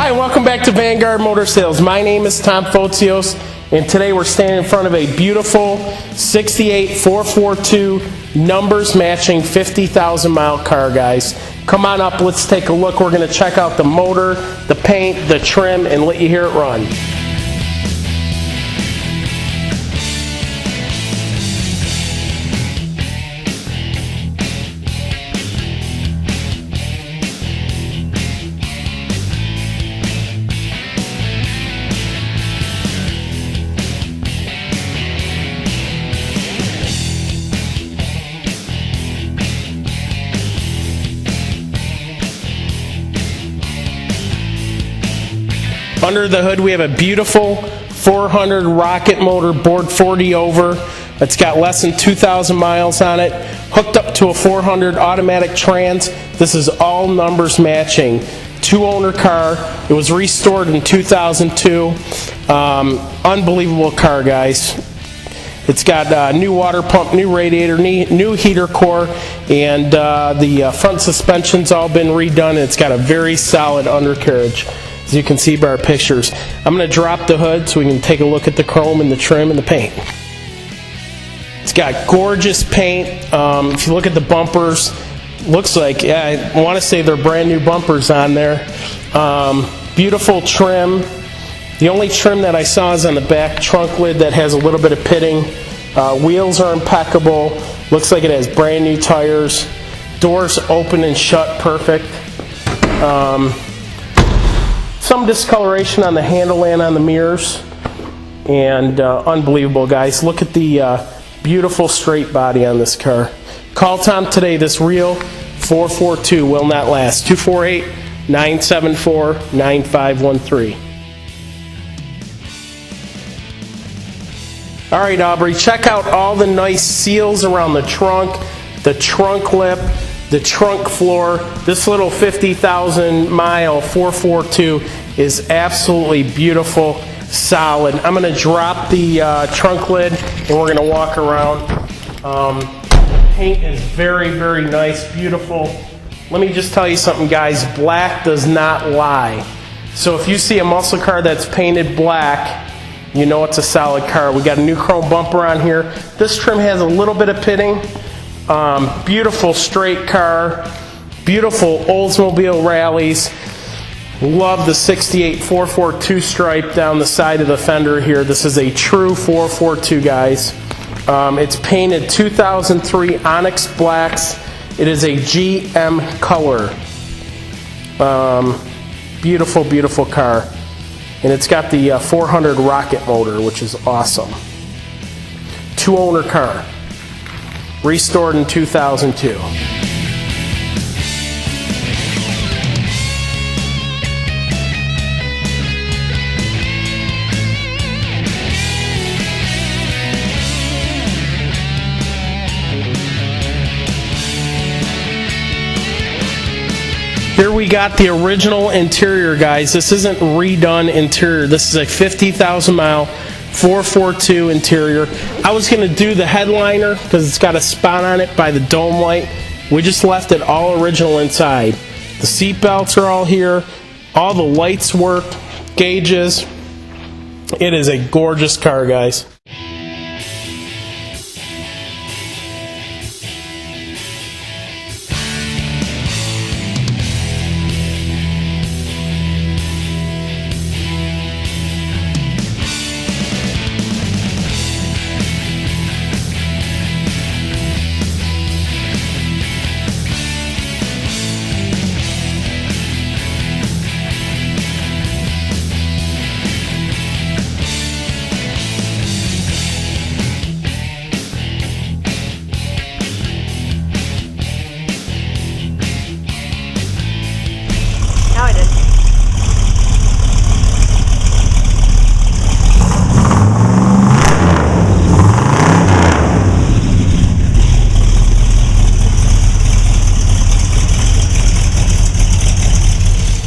Hi, and welcome back to Vanguard Motor Sales. My name is Tom Fotios, and today we're standing in front of a beautiful 68 442 numbers matching 50,000 mile car, guys. Come on up, let's take a look. We're going to check out the motor, the paint, the trim, and let you hear it run. Under the hood we have a beautiful 400 rocket motor, bored 40 over. It's got less than 2,000 miles on it, hooked up to a 400 automatic trans. This is all numbers matching. Two-owner car. It was restored in 2002. Unbelievable car, guys. It's got new water pump, new radiator, new heater core, and the front suspension's all been redone. And it's got a very solid undercarriage, as you can see by our pictures. I'm going to drop the hood so we can take a look at the chrome and the trim and the paint. It's got gorgeous paint. If you look at the bumpers, looks like, yeah, I want to say they're brand new bumpers on there. Beautiful trim. The only trim that I saw is on the back trunk lid that has a little bit of pitting. Wheels are impeccable. Looks like it has brand new tires. Doors open and shut perfect. Some discoloration on the handle and on the mirrors, and unbelievable, guys. Look at the beautiful straight body on this car. Call Tom today. This real 442 will not last. 248-974-9513. All right, Aubrey, check out all the nice seals around the trunk lip, the trunk floor. This little 50,000 mile 442 is absolutely beautiful, solid. I'm going to drop the trunk lid and we're going to walk around. Paint is very, very nice, beautiful. Let me just tell you something, guys. Black does not lie. So if you see a muscle car that's painted black, you know it's a solid car. We got a new chrome bumper on here. This trim has a little bit of pitting. Beautiful straight car, beautiful Oldsmobile rallies. Love the 68 442 stripe down the side of the fender here. This is a true 442, guys. It's painted 2003 Onyx Blacks. It is a GM color. Beautiful, beautiful car. And it's got the 400 rocket motor, which is awesome. Two-owner car. Restored in 2002. Here we got the original interior, guys. This isn't redone interior. This is a 50,000 mile 442 interior. I was going to do the headliner because it's got a spot on it by the dome light. We just left it all original inside. The seat belts are all here. All the lights work, gauges. It is a gorgeous car, guys.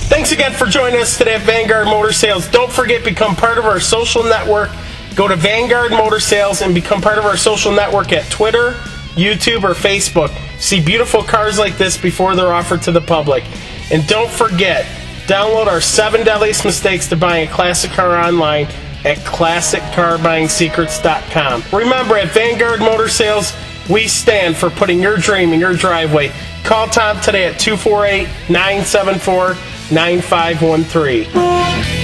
Thanks again for joining us today at Vanguard Motor Sales. Don't forget, become part of our social network. Go to Vanguard Motor Sales and become part of our social network at Twitter, YouTube, or Facebook. See beautiful cars like this before they're offered to the public. And don't forget, Download our 7 deadliest mistakes to buying a classic car online at ClassicCarBuyingSecrets.com. Remember, at Vanguard Motor Sales, we stand for putting your dream in your driveway. Call Tom today at 248-974-9513.